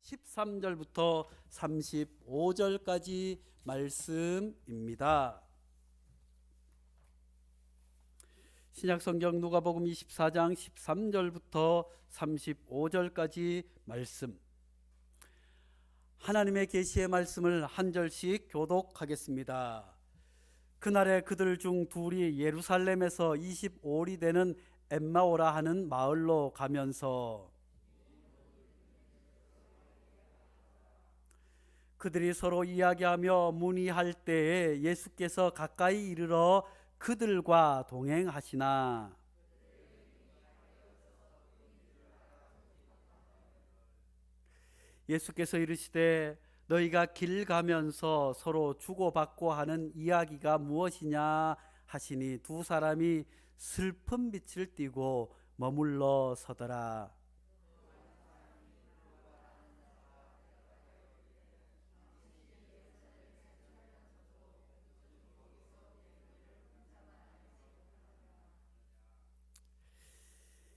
13절부터 35절까지 말씀입니다. 신약성경 누가복음 24장 13절부터 35절까지 말씀, 하나님의 계시의 말씀을 한 절씩 교독하겠습니다. 그날에 그들 중 둘이 예루살렘에서 25里되는 엠마오라 하는 마을로 가면서 그들이 서로 이야기하며 문의할 때에 예수께서 가까이 이르러 그들과 동행하시나 예수께서 이르시되 너희가 길 가면서 서로 주고받고 하는 이야기가 무엇이냐 하시니 두 사람이 슬픈 빛을 띠고 머물러 서더라.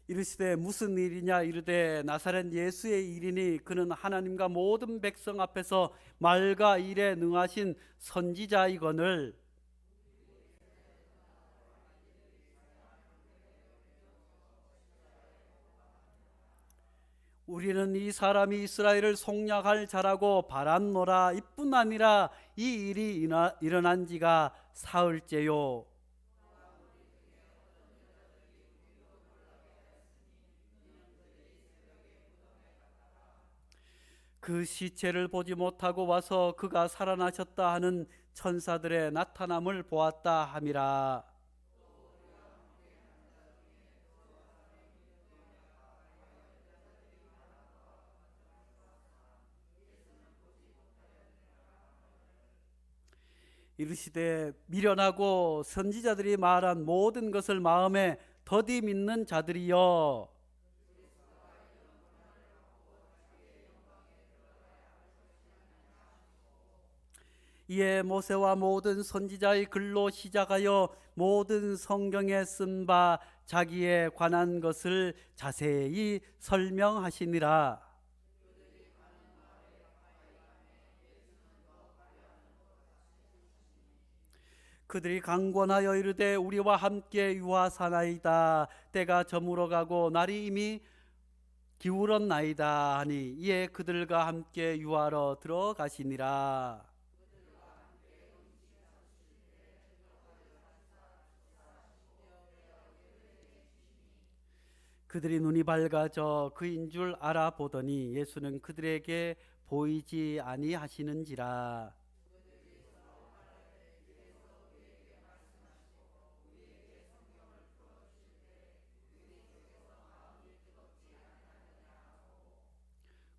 이르시되 무슨 일이냐 이르되 나사렛 예수의 일이니 그는 하나님과 모든 백성 앞에서 말과 일에 능하신 선지자이거늘 우리는 이 사람이 이스라엘을 속량할 자라고 바랐노라. 이뿐 아니라 이 일이 일어난 지가 사흘째요. 그 시체를 보지 못하고 와서 그가 살아나셨다 하는 천사들의 나타남을 보았다 함이라. 이르시되 미련하고 선지자들이 말한 모든 것을 마음에 더디 믿는 자들이여, 이에 모세와 모든 선지자의 글로 시작하여 모든 성경에 쓴 바 자기에 관한 것을 자세히 설명하시니라. 그들이 강권하여 이르되 우리와 함께 유하사나이다. 때가 저물어 가고 날이 이미 기울었나이다 하니 이에 그들과 함께 유하러 들어가시니라. 그들이 눈이 밝아져 그인 줄 알아보더니 예수는 그들에게 보이지 아니하시는지라.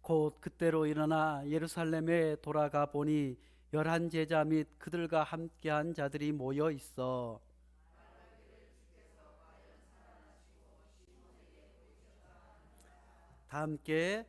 곧 그때로 일어나 예루살렘에 돌아가 보니 11제자 및 그들과 함께한 자들이 모여 있어 다 함께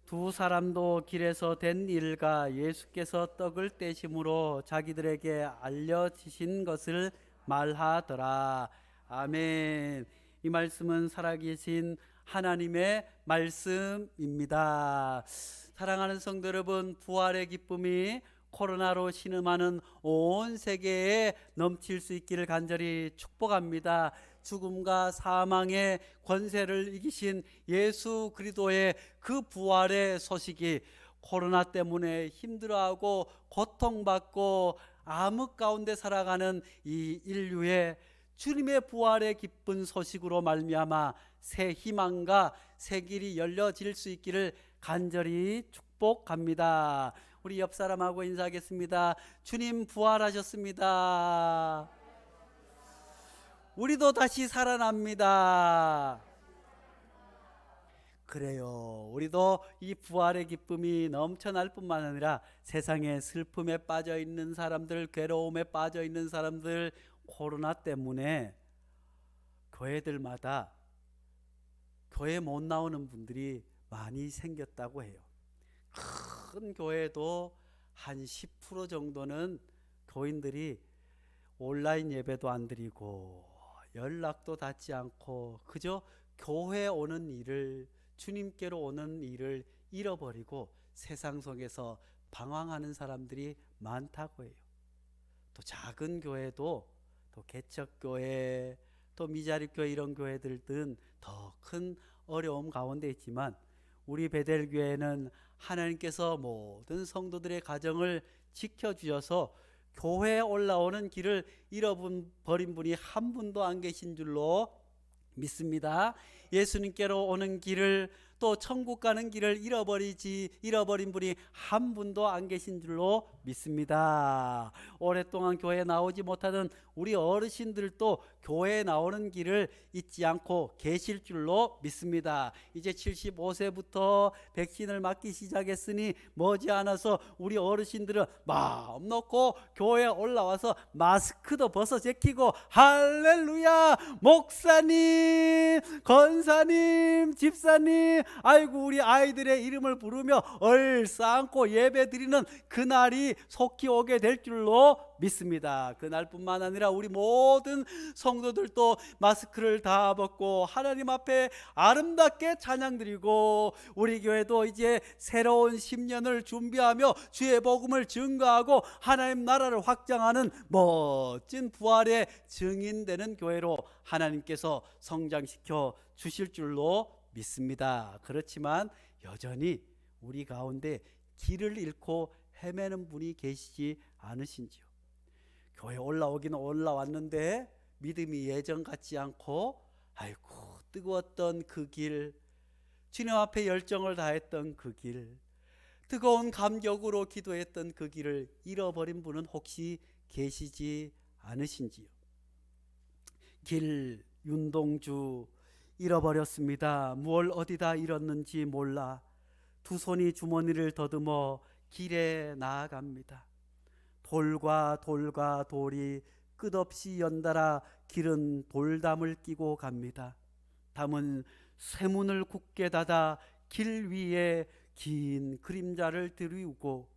두 사람도 길에서 된 일과 예수께서 떡을 떼심으로 자기들에게 알려지신 것을 말하더라. 아멘. 이 말씀은 살아계신 하나님의 말씀입니다. 사랑하는 성도 여러분, 부활의 기쁨이 코로나로 신음하는 온 세계에 넘칠 수 있기를 간절히 축복합니다. 죽음과 사망의 권세를 이기신 예수 그리스도의 그 부활의 소식이 코로나 때문에 힘들어하고 고통받고 암흑 가운데 살아가는 이 인류의 주님의 부활의 기쁜 소식으로 말미암아 새 희망과 새 길이 열려질 수 있기를 간절히 축복합니다. 우리 옆 사람하고 인사하겠습니다. 주님 부활하셨습니다. 우리도 다시 살아납니다. 그래요. 우리도 이 부활의 기쁨이 넘쳐날 뿐만 아니라 세상에 슬픔에 빠져 있는 사람들, 괴로움에 빠져 있는 사람들, 코로나 때문에 교회들마다 교회 못 나오는 분들이 많이 생겼다고 해요. 큰 교회도 한 10% 정도는 교인들이 온라인 예배도 안 드리고 연락도 닿지 않고 그저 교회 오는 일을, 주님께로 오는 일을 잃어버리고 세상 속에서 방황하는 사람들이 많다고 해요. 또 작은 교회도, 또 개척교회, 또 미자립교회, 이런 교회들은 더 큰 어려움 가운데 있지만, 우리 베델교회는 하나님께서 모든 성도들의 가정을 지켜주셔서 교회에 올라오는 길을 잃어버린 분이 한 분도 안 계신 줄로 믿습니다. 예수님께로 오는 길을, 또 천국 가는 길을 잃어버린 분이 한 분도 안 계신 줄로 믿습니다. 오랫동안 교회에 나오지 못하던 우리 어르신들도 교회에 나오는 길을 잊지 않고 계실 줄로 믿습니다. 이제 75세부터 백신을 맞기 시작했으니 머지않아서 우리 어르신들은 마음 놓고 교회에 올라와서 마스크도 벗어 제끼고 할렐루야, 목사님, 권사님, 집사님, 아이고 우리 아이들의 이름을 부르며 얼싸안고 예배 드리는 그날이 속히 오게 될 줄로 믿습니다. 그날뿐만 아니라 우리 모든 성도들도 마스크를 다 벗고 하나님 앞에 아름답게 찬양 드리고, 우리 교회도 이제 새로운 10년을 준비하며 주의 복음을 증거하고 하나님 나라를 확장하는 멋진 부활의 증인되는 교회로 하나님께서 성장시켜 주실 줄로 믿습니다. 그렇지만 여전히 우리 가운데 길을 잃고 헤매는 분이 계시지 않으신지요? 교회 올라오기는 올라왔는데 믿음이 예전 같지 않고, 아이고 뜨거웠던 그 길, 주님 앞에 열정을 다했던 그 길, 뜨거운 감격으로 기도했던 그 길을 잃어버린 분은 혹시 계시지 않으신지요? 길, 윤동주 잃어버렸습니다. 무얼 어디다 잃었는지 몰라 두 손이 주머니를 더듬어 길에 나아갑니다. 돌과 돌이 끝없이 연달아 길은 돌담을 끼고 갑니다. 담은 쇠문을 굳게 닫아 길 위에 긴 그림자를 드리우고,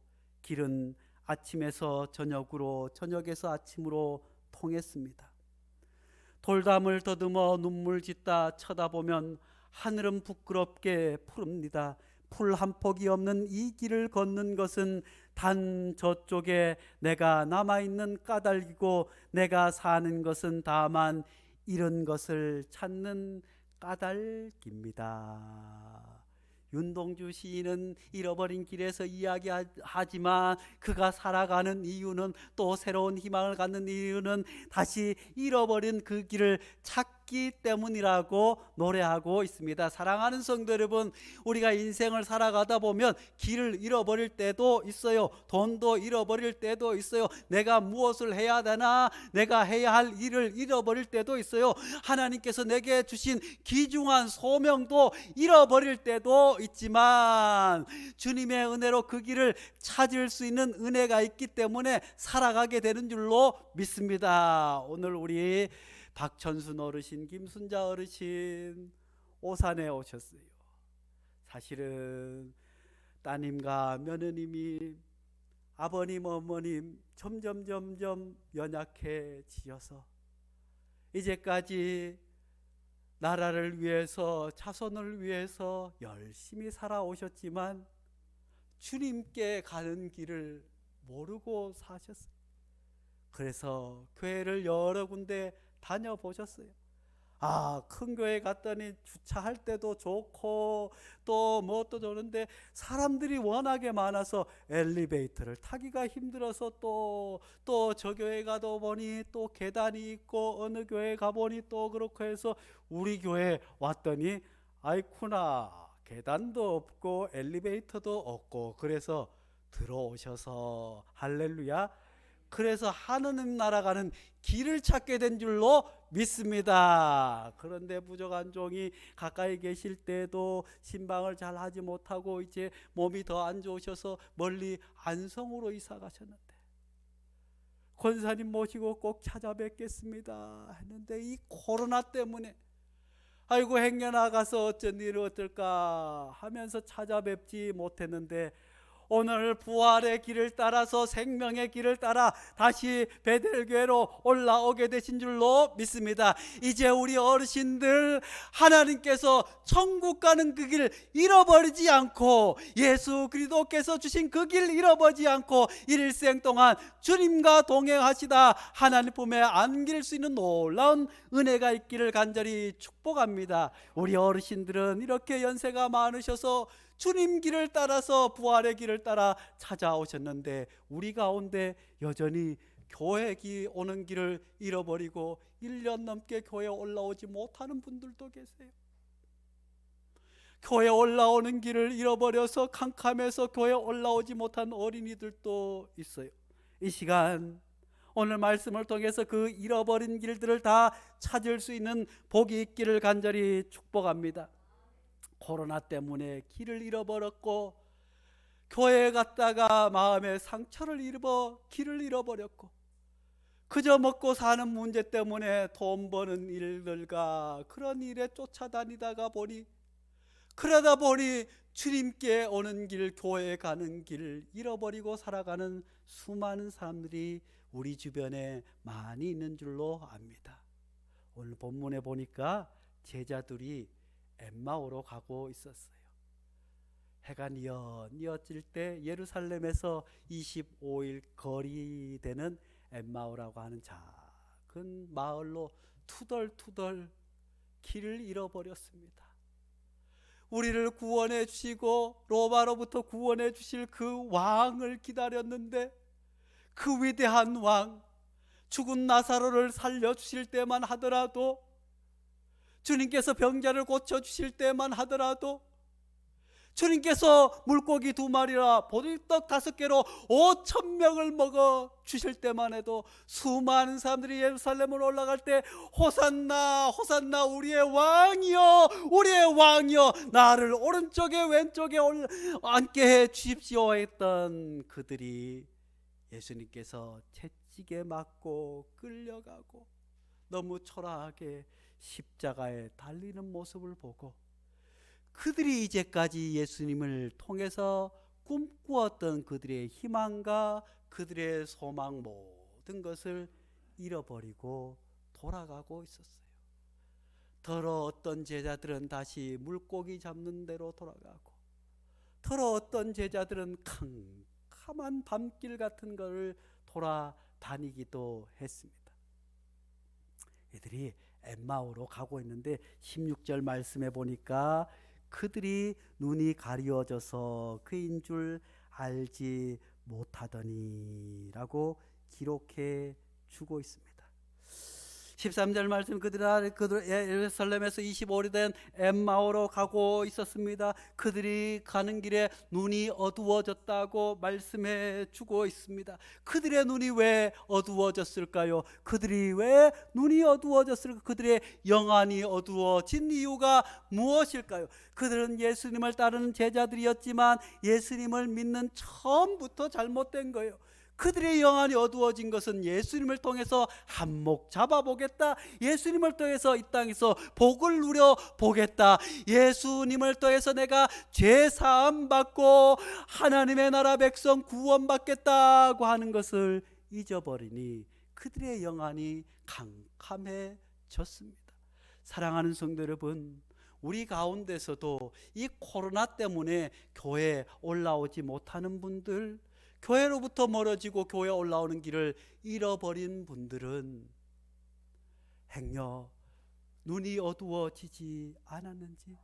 길은 아침에서 저녁으로, 저녁에서 아침으로 통했습니다. 돌담을 더듬어 눈물 짓다 쳐다보면 하늘은 부끄럽게 푸릅니다. 풀 한 폭이 없는 이 길을 걷는 것은 단 저쪽에 내가 남아있는 까닭이고, 내가 사는 것은 다만 잃은 것을 찾는 까닭입니다. 윤동주 시인은 잃어버린 길에서 이야기하지만 그가 살아가는 이유는, 또 새로운 희망을 갖는 이유는 다시 잃어버린 그 길을 찾기 때문이라고 노래하고 있습니다. 사랑하는 성도 여러분, 우리가 인생을 살아가다 보면 길을 잃어버릴 때도 있어요. 돈도 잃어버릴 때도 있어요. 내가 무엇을 해야 되나, 내가 해야 할 일을 잃어버릴 때도 있어요. 하나님께서 내게 주신 귀중한 소명도 잃어버릴 때도 있지만, 주님의 은혜로 그 길을 찾을 수 있는 은혜가 있기 때문에 살아가게 되는 줄로 믿습니다. 오늘 우리 박천순 어르신, 김순자 어르신 오산에 오셨어요. 사실은 따님과 며느님이, 아버님, 어머님 점점 연약해지어서 이제까지 나라를 위해서, 자손을 위해서 열심히 살아오셨지만 주님께 가는 길을 모르고 사셨어요. 그래서 교회를 여러 군데 다녀보셨어요. 큰 교회 갔더니 주차할 때도 좋고 또 뭐 좋은데 사람들이 워낙에 많아서 엘리베이터를 타기가 힘들어서 또 저 교회 가도 보니 또 계단이 있고, 어느 교회 가보니 또 그렇고 해서 우리 교회 왔더니 아이쿠나, 계단도 없고 엘리베이터도 없고, 그래서 들어오셔서 할렐루야, 그래서 하느님 나라 가는 길을 찾게 된 줄로 믿습니다. 그런데 부족한 종이 가까이 계실 때도 신방을 잘 하지 못하고 이제 몸이 더 안 좋으셔서 멀리 안성으로 이사 가셨는데, 권사님 모시고 꼭 찾아뵙겠습니다 했는데 이 코로나 때문에 아이고 행여 나가서 어쩐 일이 어떨까 하면서 찾아뵙지 못했는데, 오늘 부활의 길을 따라서 생명의 길을 따라 다시 베델교회로 올라오게 되신 줄로 믿습니다. 이제 우리 어르신들 하나님께서 천국 가는 그 길 잃어버리지 않고 예수 그리스도께서 주신 그 길 잃어버리지 않고 일생 동안 주님과 동행하시다 하나님 품에 안길 수 있는 놀라운 은혜가 있기를 간절히 축복합니다. 우리 어르신들은 이렇게 연세가 많으셔서 주님 길을 따라서 부활의 길을 따라 찾아오셨는데 우리 가운데 여전히 교회 오는 길을 잃어버리고 1년 넘게 교회에 올라오지 못하는 분들도 계세요. 교회 올라오는 길을 잃어버려서 캄캄해서 교회 올라오지 못한 어린이들도 있어요. 이 시간 오늘 말씀을 통해서 그 잃어버린 길들을 다 찾을 수 있는 복이 있기를 간절히 축복합니다. 코로나 때문에 길을 잃어버렸고 교회에 갔다가 마음의 상처를 입어 길을 잃어버렸고 그저 먹고 사는 문제 때문에 돈 버는 일들과 그런 일에 쫓아다니다가 보니 그러다 보니 주님께 오는 길, 교회에 가는 길을 잃어버리고 살아가는 수많은 사람들이 우리 주변에 많이 있는 줄로 압니다. 오늘 본문에 보니까 제자들이 엠마오로 가고 있었어요. 해가 뉘어질 때 예루살렘에서 25일 거리 되는 엠마오라고 하는 작은 마을로 투덜투덜 길을 잃어버렸습니다. 우리를 구원해 주시고 로마로부터 구원해 주실 그 왕을 기다렸는데 그 위대한 왕, 죽은 나사로를 살려주실 때만 하더라도, 주님께서 병자를 고쳐주실 때만 하더라도, 주님께서 물고기 2마리라 보리떡 5개로 5,000명을 먹어 주실 때만 해도 수많은 사람들이 예루살렘으로 올라갈 때 호산나 호산나 우리의 왕이여 우리의 왕이여 나를 오른쪽에 왼쪽에 앉게 해 주십시오 했던 그들이 예수님께서 채찍에 맞고 끌려가고 너무 초라하게 십자가에 달리는 모습을 보고 그들이 이제까지 예수님을 통해서 꿈꾸었던 그들의 희망과 그들의 소망 모든 것을 잃어버리고 돌아가고 있었어요. 더러 어떤 제자들은 다시 물고기 잡는 데로 돌아가고 더러 어떤 제자들은 캄캄한 밤길 같은 것을 돌아다니기도 했습니다. 이들이 엠마오로 가고 있는데 16절 말씀에 보니까 그들이 눈이 가리워져서 그인 줄 알지 못하더니 라고 기록해 주고 있습니다. 13절 말씀 그들 예루살렘에서 25리 된 엠마오로 가고 있었습니다. 그들이 가는 길에 눈이 어두워졌다고 말씀해 주고 있습니다. 그들의 눈이 왜 어두워졌을까요? 그들이 왜 눈이 어두워졌을까? 그들의 영안이 어두워진 이유가 무엇일까요? 그들은 예수님을 따르는 제자들이었지만 예수님을 믿는 처음부터 잘못된 거예요. 그들의 영안이 어두워진 것은 예수님을 통해서 한몫 잡아보겠다, 예수님을 통해서 이 땅에서 복을 누려보겠다, 예수님을 통해서 내가 죄사함 받고 하나님의 나라 백성 구원받겠다고 하는 것을 잊어버리니 그들의 영안이 캄캄해졌습니다. 사랑하는 성도 여러분, 우리 가운데서도 이 코로나 때문에 교회에 올라오지 못하는 분들, 교회로부터 멀어지고 교회에 올라오는 길을 잃어버린 분들은 행여 눈이 어두워지지 않았는지,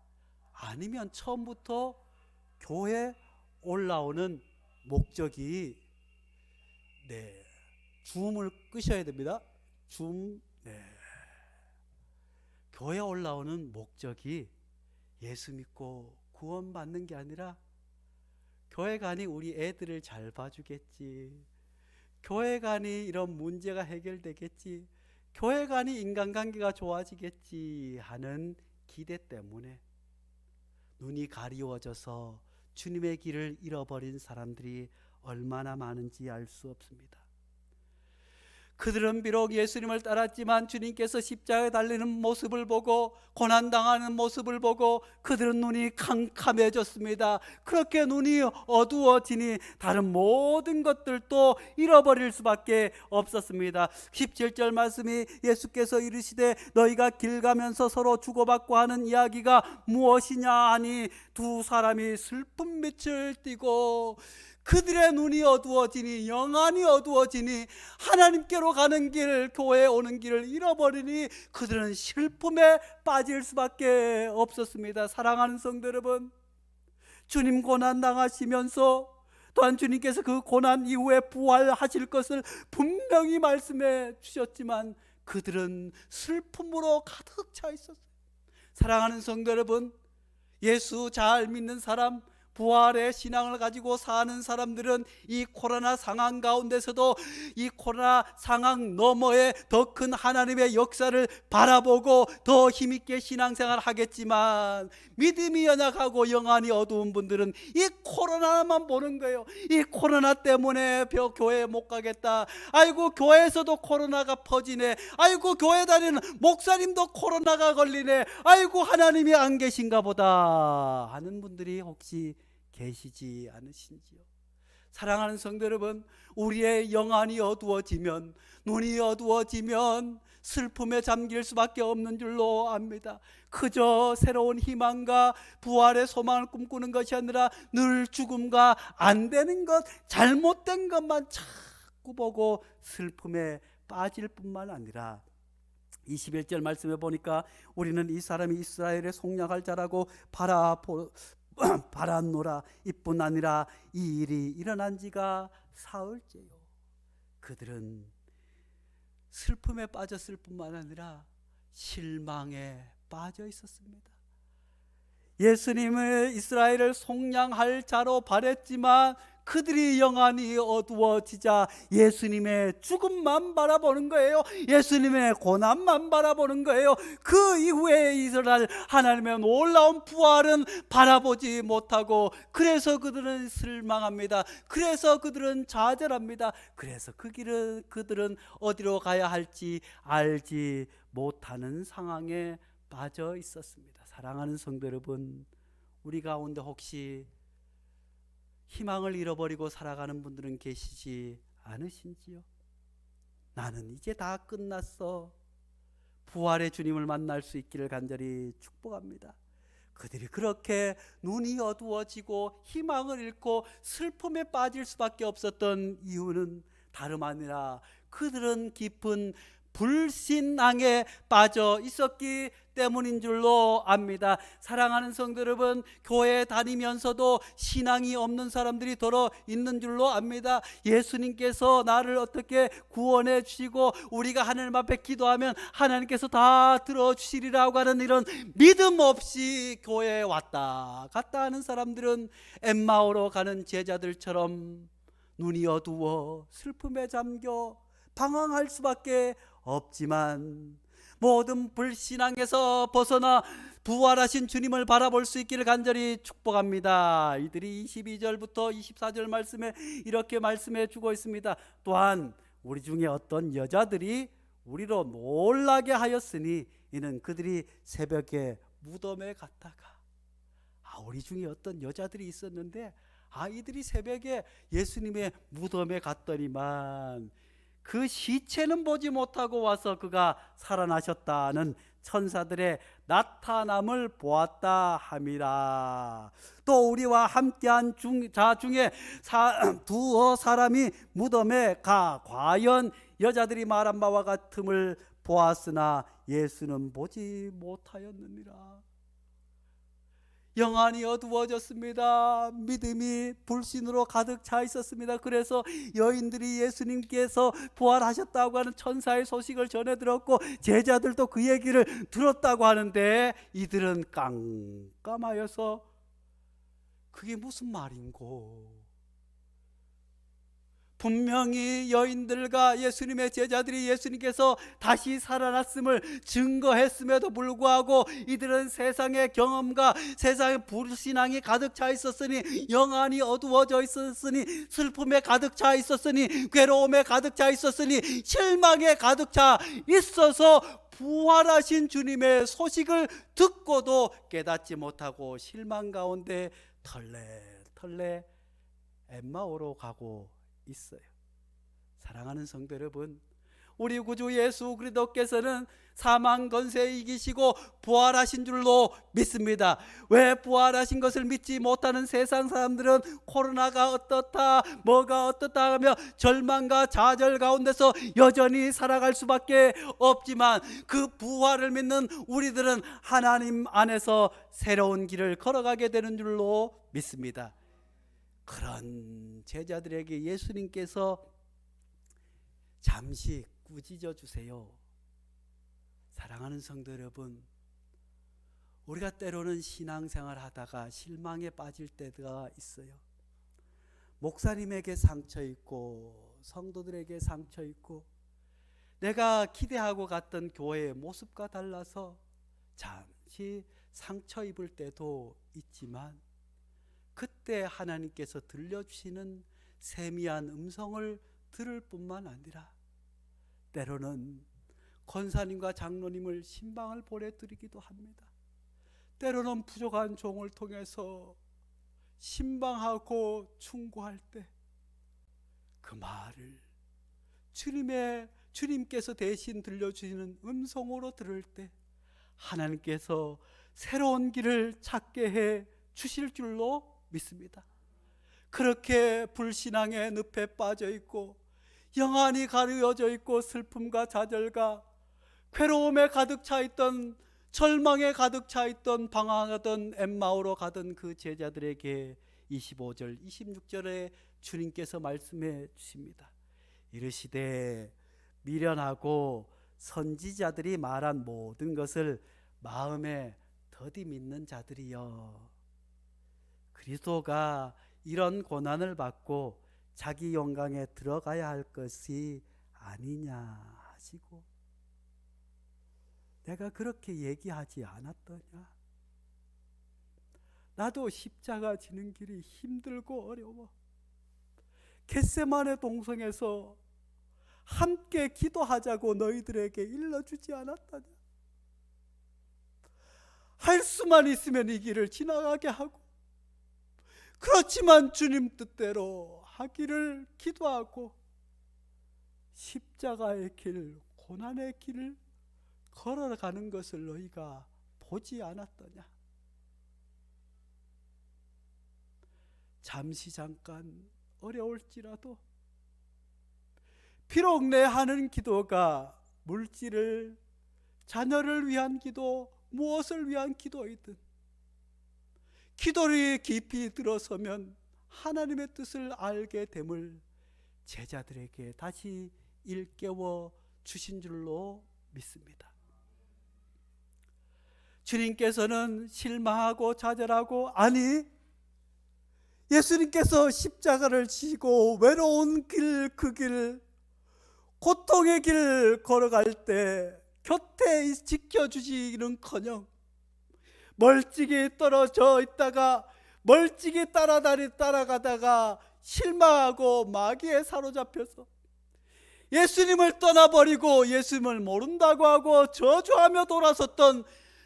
아니면 처음부터 교회에 올라오는 목적이 줌을 끄셔야 됩니다. 교회에 올라오는 목적이 예수 믿고 구원받는 게 아니라 교회 가니 우리 애들을 잘 봐주겠지, 교회 가니 이런 문제가 해결되겠지, 교회 가니 인간관계가 좋아지겠지 하는 기대 때문에 눈이 가리워져서 주님의 길을 잃어버린 사람들이 얼마나 많은지 알 수 없습니다. 그들은 비록 예수님을 따랐지만 주님께서 십자가에 달리는 모습을 보고 고난당하는 모습을 보고 그들은 눈이 캄캄해졌습니다. 그렇게 눈이 어두워지니 다른 모든 것들도 잃어버릴 수밖에 없었습니다. 17절 말씀이 예수께서 이르시되 너희가 길 가면서 서로 주고받고 하는 이야기가 무엇이냐 하니 두 사람이 슬픈 빛을 띠고 그들의 눈이 어두워지니 영안이 어두워지니 하나님께로 가는 길, 교회에 오는 길을 잃어버리니 그들은 슬픔에 빠질 수밖에 없었습니다. 사랑하는 성도 여러분, 주님 고난 당하시면서 또한 주님께서 그 고난 이후에 부활하실 것을 분명히 말씀해 주셨지만 그들은 슬픔으로 가득 차 있었어요. 사랑하는 성도 여러분, 예수 잘 믿는 사람, 부활의 신앙을 가지고 사는 사람들은 이 코로나 상황 가운데서도 이 코로나 상황 너머에 더 큰 하나님의 역사를 바라보고 더 힘있게 신앙생활을 하겠지만, 믿음이 연약하고 영안이 어두운 분들은 이 코로나만 보는 거예요. 이 코로나 때문에 교회에 못 가겠다, 아이고 교회에서도 코로나가 퍼지네, 아이고 교회 다니는 목사님도 코로나가 걸리네, 아이고 하나님이 안 계신가 보다 하는 분들이 혹시 계시지 않으신지요? 사랑하는 성도 여러분, 우리의 영안이 어두워지면, 눈이 어두워지면 슬픔에 잠길 수밖에 없는 줄로 압니다. 그저 새로운 희망과 부활의 소망을 꿈꾸는 것이 아니라 늘 죽음과 안 되는 것, 잘못된 것만 자꾸 보고 슬픔에 빠질 뿐만 아니라 21절 말씀에 보니까 우리는 이 사람이 이스라엘의 속량할 자라고 바라노라. 이뿐 아니라 이 일이 일어난 지가 사흘째요. 그들은 슬픔에 빠졌을 뿐만 아니라 실망에 빠져 있었습니다. 예수님을 이스라엘을 속량할 자로 바랬지만 그들이 영안이 어두워지자 예수님의 죽음만 바라보는 거예요. 예수님의 고난만 바라보는 거예요. 그 이후에 일어날 하나님의 놀라운 부활은 바라보지 못하고, 그래서 그들은 실망합니다. 그래서 그들은 좌절합니다. 그래서 그들은 어디로 가야 할지 알지 못하는 상황에 빠져 있었습니다. 사랑하는 성도 여러분, 우리 가운데 혹시 희망을 잃어버리고 살아가는 분들은 계시지 않으신지요? 나는 이제 다 끝났어, 부활의 주님을 만날 수 있기를 간절히 축복합니다. 그들이 그렇게 눈이 어두워지고 희망을 잃고 슬픔에 빠질 수밖에 없었던 이유는 다름 아니라 그들은 깊은 불신앙에 빠져 있었기 때문인 줄로 압니다. 사랑하는 성도 여러분, 교회에 다니면서도 신앙이 없는 사람들이 더러 있는 줄로 압니다. 예수님께서 나를 어떻게 구원해 주시고 우리가 하나님 앞에 기도하면 하나님께서 다 들어주시리라고 하는 이런 믿음 없이 교회에 왔다 갔다 하는 사람들은 엠마오로 가는 제자들처럼 눈이 어두워 슬픔에 잠겨 방황할 수밖에 없지만, 모든 불신앙에서 벗어나 부활하신 주님을 바라볼 수 있기를 간절히 축복합니다. 이들이 22절부터 24절 말씀에 이렇게 말씀해 주고 있습니다. 또한 우리 중에 어떤 여자들이 우리로 놀라게 하였으니 이는 그들이 새벽에 무덤에 갔다가, 우리 중에 어떤 여자들이 있었는데 이들이 새벽에 예수님의 무덤에 갔더니만 그 시체는 보지 못하고 와서 그가 살아나셨다는 천사들의 나타남을 보았다 함이라. 또 우리와 함께한 자 중에 두어 사람이 무덤에 가 과연 여자들이 말한 바와 같음을 보았으나 예수는 보지 못하였느니라. 영안이 어두워졌습니다. 믿음이 불신으로 가득 차 있었습니다. 그래서 여인들이 예수님께서 부활하셨다고 하는 천사의 소식을 전해 들었고 제자들도 그 얘기를 들었다고 하는데 이들은 깜깜하여서 그게 무슨 말인고, 분명히 여인들과 예수님의 제자들이 예수님께서 다시 살아났음을 증거했음에도 불구하고 이들은 세상의 경험과 세상의 불신앙이 가득 차 있었으니, 영안이 어두워져 있었으니, 슬픔에 가득 차 있었으니, 괴로움에 가득 차 있었으니, 실망에 가득 차 있어서 부활하신 주님의 소식을 듣고도 깨닫지 못하고 실망 가운데 털레털레 엠마오로 가고 있어요. 사랑하는 성도 여러분, 우리 구주 예수 그리스도께서는 사망 권세 이기시고 부활하신 줄로 믿습니다. 왜 부활하신 것을 믿지 못하는 세상 사람들은 코로나가 어떻다, 뭐가 어떻다 하며 절망과 좌절 가운데서 여전히 살아갈 수밖에 없지만, 그 부활을 믿는 우리들은 하나님 안에서 새로운 길을 걸어가게 되는 줄로 믿습니다. 그런 제자들에게 예수님께서 잠시 꾸짖어 주세요. 사랑하는 성도 여러분, 우리가 때로는 신앙생활 하다가 실망에 빠질 때가 있어요. 목사님에게 상처 있고 성도들에게 상처 있고 내가 기대하고 갔던 교회의 모습과 달라서 잠시 상처 입을 때도 있지만, 그때 하나님께서 들려주시는 세미한 음성을 들을 뿐만 아니라 때로는 권사님과 장로님을 신방을 보내드리기도 합니다. 때로는 부족한 종을 통해서 신방하고 충고할 때 그 말을 주님께서 대신 들려주시는 음성으로 들을 때 하나님께서 새로운 길을 찾게 해 주실 줄로 믿습니다. 그렇게 불신앙의 늪에 빠져 있고 영안이 가려져 있고 슬픔과 좌절과 괴로움에 가득 차 있던, 절망에 가득 차 있던, 방황하던 엠마오로 가던 그 제자들에게 25절 26절에 주님께서 말씀해 주십니다. 이르시되 미련하고 선지자들이 말한 모든 것을 마음에 더디 믿는 자들이여, 그리스도가 이런 고난을 받고 자기 영광에 들어가야 할 것이 아니냐 하시고, 내가 그렇게 얘기하지 않았더냐? 나도 십자가 지는 길이 힘들고 어려워. 겟세마네 동성에서 함께 기도하자고 너희들에게 일러주지 않았더냐? 할 수만 있으면 이 길을 지나가게 하고, 그렇지만 주님 뜻대로 하기를 기도하고 십자가의 길, 고난의 길을 걸어가는 것을 너희가 보지 않았더냐? 잠시 잠깐 어려울지라도 비록 내 하는 기도가 물질을, 자녀를 위한 기도, 무엇을 위한 기도이든 기도를 깊이 들어서면 하나님의 뜻을 알게 됨을 제자들에게 다시 일깨워 주신 줄로 믿습니다. 주님께서는 실망하고 좌절하고, 아니 예수님께서 십자가를 지고 외로운 길, 그 길, 고통의 길 걸어갈 때 곁에 지켜주시는커녕 멀찍이 떨어져 있다가 멀찍이 따라가다가 실망하고 마귀에 사로잡혀서 예수님을 떠나버리고 예수님을 모른다고 하고 저주하며 돌아섰던,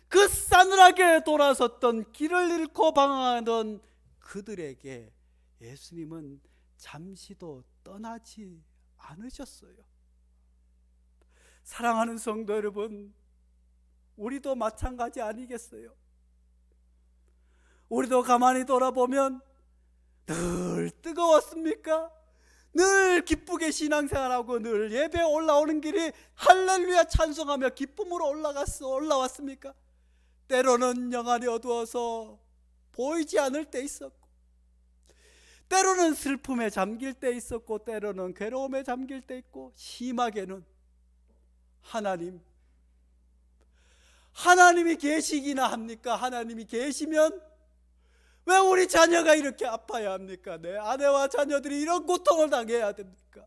그 싸늘하게 돌아섰던, 길을 잃고 방황하던 그들에게 예수님은 잠시도 떠나지 않으셨어요. 사랑하는 성도 여러분, 우리도 마찬가지 아니겠어요? 우리도 가만히 돌아보면 늘 뜨거웠습니까? 늘 기쁘게 신앙생활하고 늘 예배 올라오는 길이 할렐루야 찬송하며 기쁨으로 올라왔습니까? 때로는 영안이 어두워서 보이지 않을 때 있었고, 때로는 슬픔에 잠길 때 있었고, 때로는 괴로움에 잠길 때 있고, 심하게는 하나님이 계시기나 합니까? 하나님이 계시면 왜 우리 자녀가 이렇게 아파야 합니까? 내 아내와 자녀들이 이런 고통을 당해야 됩니까?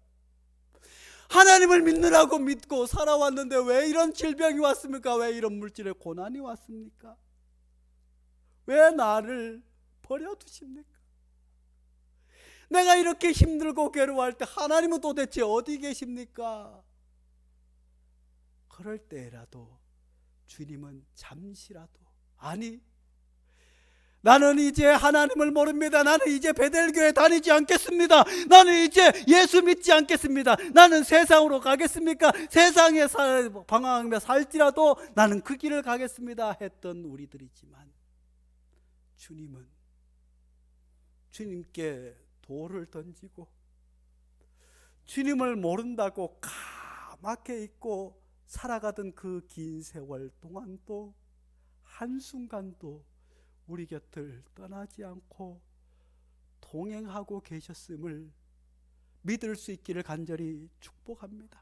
하나님을 믿느라고 믿고 살아왔는데 왜 이런 질병이 왔습니까? 왜 이런 물질의 고난이 왔습니까? 왜 나를 버려두십니까? 내가 이렇게 힘들고 괴로워할 때 하나님은 도대체 어디 계십니까? 그럴 때라도 주님은 잠시라도, 아니, 나는 이제 하나님을 모릅니다. 나는 이제 베델교회 다니지 않겠습니다. 나는 이제 예수 믿지 않겠습니다. 나는 세상으로 가겠습니까? 세상에 방황하며 살지라도 나는 그 길을 가겠습니다 했던 우리들이지만, 주님은 주님께 돌을 던지고 주님을 모른다고 까맣게 잊고 살아가던 그 긴 세월 동안도 한순간도 우리 곁을 떠나지 않고 동행하고 계셨음을 믿을 수 있기를 간절히 축복합니다.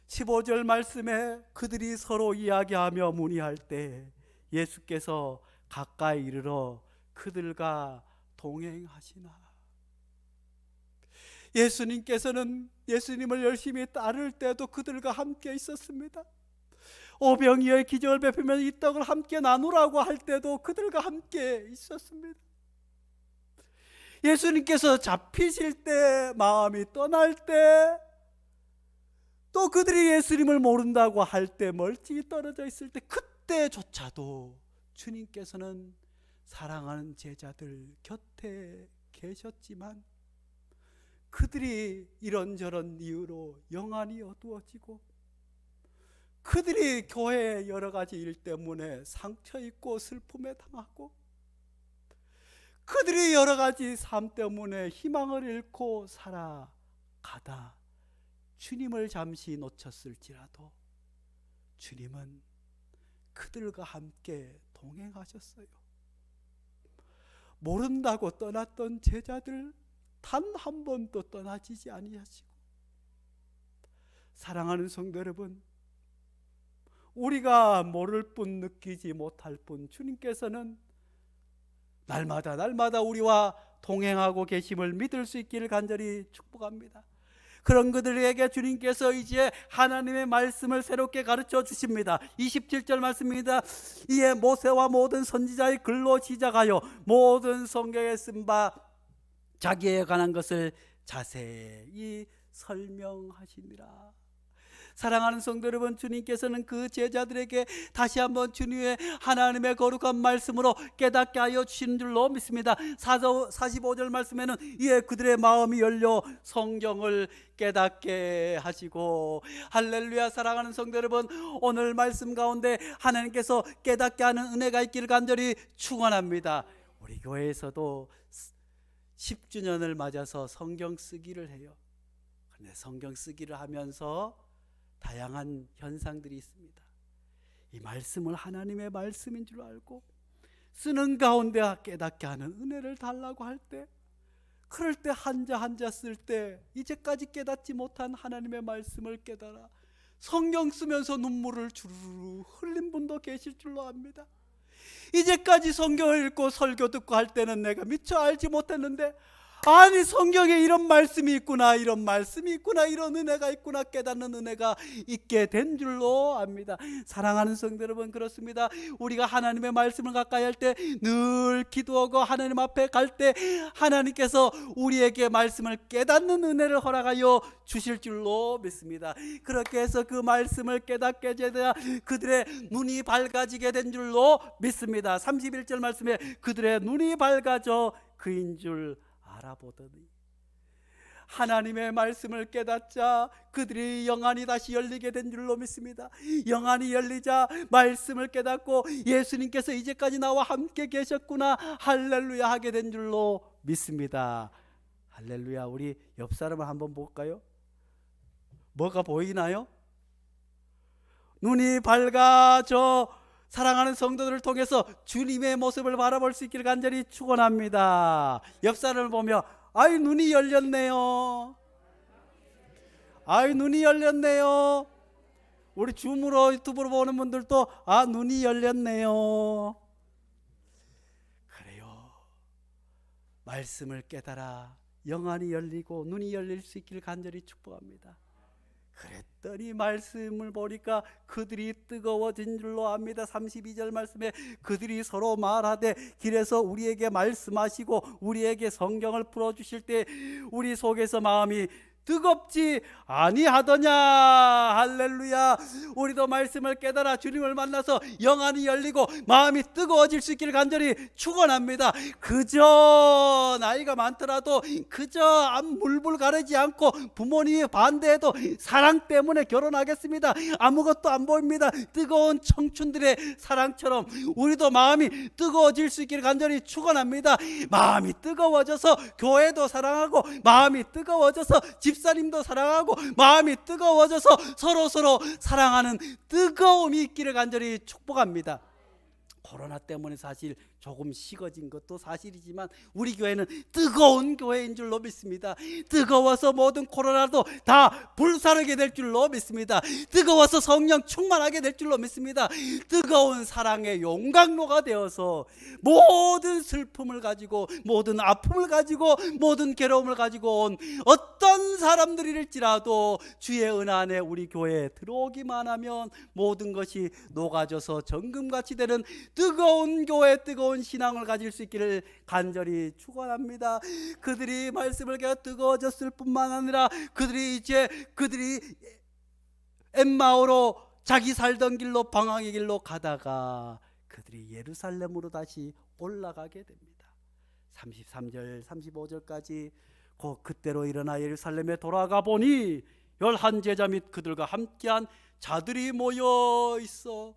15절 말씀에 그들이 서로 이야기하며 문의할 때 예수께서 가까이 이르러 그들과 동행하시나. 예수님께서는 예수님을 열심히 따를 때도 그들과 함께 있었습니다. 오병이어의 기적을 베풀면 이 떡을 함께 나누라고 할 때도 그들과 함께 있었습니다. 예수님께서 잡히실 때, 마음이 떠날 때, 또 그들이 예수님을 모른다고 할 때, 멀찍이 떨어져 있을 때, 그때조차도 주님께서는 사랑하는 제자들 곁에 계셨지만 그들이 이런저런 이유로 영안이 어두워지고 그들이 교회의 여러 가지 일 때문에 상처 입고 슬픔에 당하고 그들이 여러 가지 삶 때문에 희망을 잃고 살아가다 주님을 잠시 놓쳤을지라도 주님은 그들과 함께 동행하셨어요. 모른다고 떠났던 제자들 단 한 번도 떠나지지 아니하시고, 사랑하는 성도 여러분, 우리가 모를 뿐 느끼지 못할 뿐 주님께서는 날마다 우리와 동행하고 계심을 믿을 수 있기를 간절히 축복합니다. 그런 그들에게 주님께서 이제 하나님의 말씀을 새롭게 가르쳐 주십니다. 27절 말씀입니다. 이에 모세와 모든 선지자의 글로 시작하여 모든 성경에 쓴 바 자기에 관한 것을 자세히 설명하시니라. 사랑하는 성도 여러분, 주님께서는 그 제자들에게 다시 한번 주님의 하나님의 거룩한 말씀으로 깨닫게 하여 주시는 줄로 믿습니다. 45절 말씀에는 이에 그들의 마음이 열려 성경을 깨닫게 하시고, 할렐루야. 사랑하는 성도 여러분, 오늘 말씀 가운데 하나님께서 깨닫게 하는 은혜가 있기를 간절히 축원합니다. 우리 교회에서도 10주년을 맞아서 성경 쓰기를 해요. 그런데 성경 쓰기를 하면서 다양한 현상들이 있습니다. 이 말씀을 하나님의 말씀인 줄 알고 쓰는 가운데 깨닫게 하는 은혜를 달라고 할 때, 그럴 때 한자 쓸 때 이제까지 깨닫지 못한 하나님의 말씀을 깨달아 성경 쓰면서 눈물을 주르르 흘린 분도 계실 줄로 압니다. 이제까지 성경을 읽고 설교 듣고 할 때는 내가 미처 알지 못했는데, 아니 성경에 이런 말씀이 있구나, 이런 말씀이 있구나, 이런 은혜가 있구나 깨닫는 은혜가 있게 된 줄로 압니다. 사랑하는 성도 여러분, 그렇습니다. 우리가 하나님의 말씀을 가까이 할 때 늘 기도하고 하나님 앞에 갈 때 하나님께서 우리에게 말씀을 깨닫는 은혜를 허락하여 주실 줄로 믿습니다. 그렇게 해서 그 말씀을 깨닫게 되자 그들의 눈이 밝아지게 된 줄로 믿습니다. 31절 말씀에 그들의 눈이 밝아져 그인 줄 알아보더니, 하나님의 말씀을 깨닫자 그들이 영안이 다시 열리게 된 줄로 믿습니다. 영안이 열리자 말씀을 깨닫고 예수님께서 이제까지 나와 함께 계셨구나, 할렐루야 하게 된 줄로 믿습니다. 할렐루야. 우리 옆 사람을 한번 볼까요? 뭐가 보이나요? 눈이 밝아져 사랑하는 성도들을 통해서 주님의 모습을 바라볼 수 있기를 간절히 축원합니다. 옆 사람을 보며 아이 눈이 열렸네요. 아이 눈이 열렸네요. 우리 줌으로 유튜브로 보는 분들도 아 눈이 열렸네요. 그래요. 말씀을 깨달아 영안이 열리고 눈이 열릴 수 있기를 간절히 축복합니다. 그랬더니 말씀을 보니까 그들이 뜨거워진 줄로 압니다. 32절 말씀에 그들이 서로 말하되 길에서 우리에게 말씀하시고 우리에게 성경을 풀어주실 때 우리 속에서 마음이 뜨겁지 아니하더냐. 할렐루야. 우리도 말씀을 깨달아 주님을 만나서 영안이 열리고 마음이 뜨거워질 수 있기를 간절히 축원합니다. 그저 나이가 많더라도 그저 앞 물불 가리지 않고 부모님이 반대해도 사랑 때문에 결혼하겠습니다. 아무것도 안 보입니다. 뜨거운 청춘들의 사랑처럼 우리도 마음이 뜨거워질 수 있기를 간절히 축원합니다. 마음이 뜨거워져서 교회도 사랑하고 마음이 뜨거워져서 집사님도 사랑하고 마음이 뜨거워져서 서로 사랑하는 뜨거움이 있기를 간절히 축복합니다. 코로나 때문에 사실 조금 식어진 것도 사실이지만 우리 교회는 뜨거운 교회인 줄로 믿습니다. 뜨거워서 모든 코로나도 다 불사르게 될 줄로 믿습니다. 뜨거워서 성령 충만하게 될 줄로 믿습니다. 뜨거운 사랑의 용광로가 되어서 모든 슬픔을 가지고 모든 아픔을 가지고 모든 괴로움을 가지고 온 어떤 사람들일지라도 주의 은혜 안에 우리 교회에 들어오기만 하면 모든 것이 녹아져서 정금같이 되는 뜨거운 교회, 뜨거운 신앙을 가질 수 있기를 간절히 축원합니다. 그들이 말씀을 깨어 뜨거워졌을 뿐만 아니라 그들이 엠마오로 자기 살던 길로 방황의 길로 가다가 그들이 예루살렘으로 다시 올라가게 됩니다. 33절 35절까지 그때로 일어나 예루살렘에 돌아가 보니 11제자 및 그들과 함께한 자들이 모여 있어.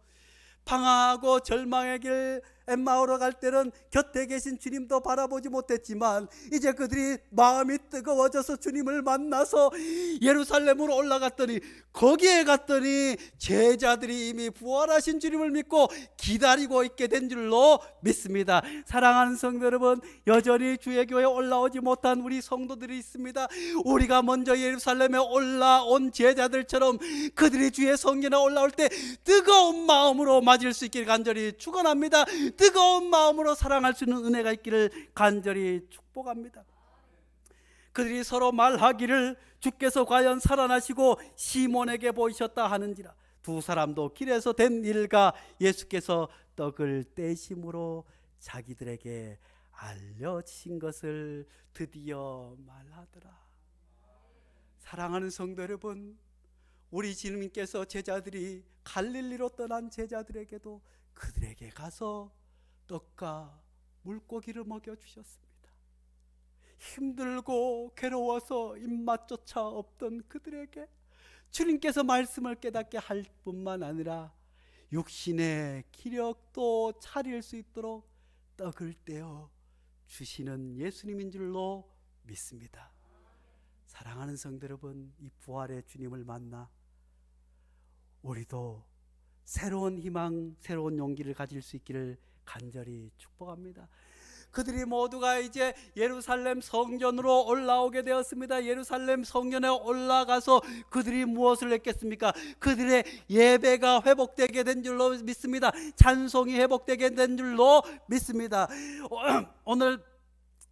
방황하고 절망의 길 엠마오로 갈 때는 곁에 계신 주님도 바라보지 못했지만 이제 그들이 마음이 뜨거워져서 주님을 만나서 예루살렘으로 올라갔더니 거기에 갔더니 제자들이 이미 부활하신 주님을 믿고 기다리고 있게 된 줄로 믿습니다. 사랑하는 성도 여러분, 여전히 주의 교회에 올라오지 못한 우리 성도들이 있습니다. 우리가 먼저 예루살렘에 올라온 제자들처럼 그들이 주의 성전에 올라올 때 뜨거운 마음으로 맞을 수 있기를 간절히 축원합니다. 뜨거운 마음으로 사랑할 수 있는 은혜가 있기를 간절히 축복합니다. 그들이 서로 말하기를 주께서 과연 살아나시고 시몬에게 보이셨다 하는지라. 두 사람도 길에서 된 일과 예수께서 떡을 떼심으로 자기들에게 알려주신 것을 드디어 말하더라. 사랑하는 성도 여러분, 우리 주님께서 제자들이 갈릴리로 떠난 제자들에게도 그들에게 가서 떡과 물고기를 먹여주셨습니다. 힘들고 괴로워서 입맛조차 없던 그들에게 주님께서 말씀을 깨닫게 할 뿐만 아니라 육신의 기력도 차릴 수 있도록 떡을 떼어 주시는 예수님인 줄로 믿습니다. 사랑하는 성도 여러분, 이 부활의 주님을 만나 우리도 새로운 희망, 새로운 용기를 가질 수 있기를 간절히 축복합니다. 그들이 모두가 이제 예루살렘 성전으로 올라오게 되었습니다. 예루살렘 성전에 올라가서 그들이 무엇을 했겠습니까? 그들의 예배가 회복되게 된 줄로 믿습니다. 찬송이 회복되게 된 줄로 믿습니다. 오늘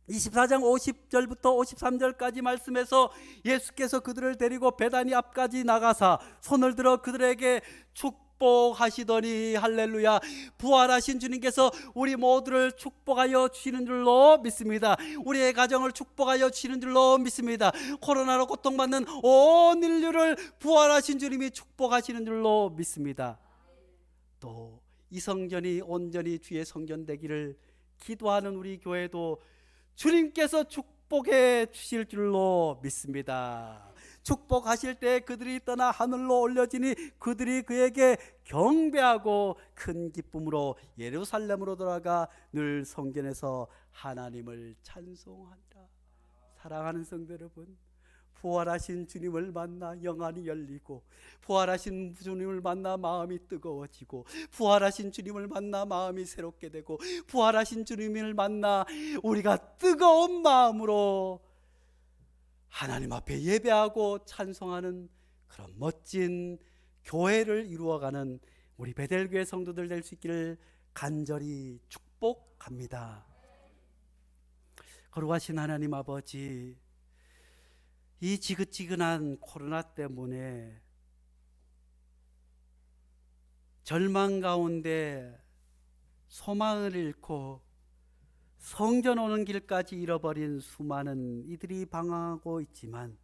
24장 50절부터 53절까지 말씀에서 예수께서 그들을 데리고 베다니 앞까지 나가사 손을 들어 그들에게 축복하시더니, 할렐루야, 부활하신 주님께서 우리 모두를 축복하여 주시는 줄로 믿습니다. 우리의 가정을 축복하여 주시는 줄로 믿습니다. 코로나로 고통받는 온 인류를 부활하신 주님이 축복하시는 줄로 믿습니다. 또 이 성전이 온전히 주의 성전 되기를 기도하는 우리 교회도 주님께서 축복해 주실 줄로 믿습니다. 축복하실 때 그들이 떠나 하늘로 올려지니 그들이 그에게 경배하고 큰 기쁨으로 예루살렘으로 돌아가 늘 성전에서 하나님을 찬송한다. 사랑하는 성도 여러분, 부활하신 주님을 만나 영안이 열리고, 부활하신 주님을 만나 마음이 뜨거워지고, 부활하신 주님을 만나 마음이 새롭게 되고, 부활하신 주님을 만나 우리가 뜨거운 마음으로 하나님 앞에 예배하고 찬송하는 그런 멋진 교회를 이루어가는 우리 베델교회 성도들 될 수 있기를 간절히 축복합니다. 거룩하신 하나님 아버지, 이 지긋지근한 코로나 때문에 절망 가운데 소망을 잃고 성전 오는 길까지 잃어버린 수많은 이들이 방황하고 있지만,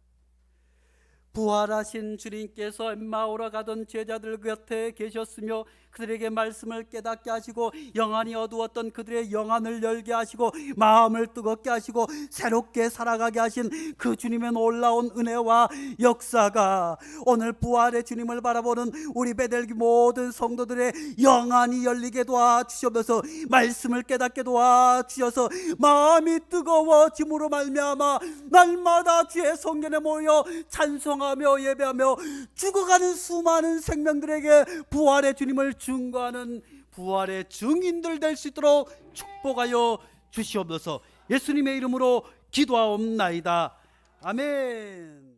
부활하신 주님께서 엠마오로 가던 제자들 곁에 계셨으며 그들에게 말씀을 깨닫게 하시고 영안이 어두웠던 그들의 영안을 열게 하시고 마음을 뜨겁게 하시고 새롭게 살아가게 하신 그 주님의 놀라운 은혜와 역사가 오늘 부활의 주님을 바라보는 우리 베델기 모든 성도들의 영안이 열리게 도와주셔서 말씀을 깨닫게 도와주셔서 마음이 뜨거워짐으로 말미암아 날마다 주의 성전에 모여 찬송하며 예배하며 죽어가는 수많은 생명들에게 부활의 주님을 증거하는 부활의 증인들 될 수 있도록 축복하여 주시옵소서. 예수님의 이름으로 기도하옵나이다. 아멘.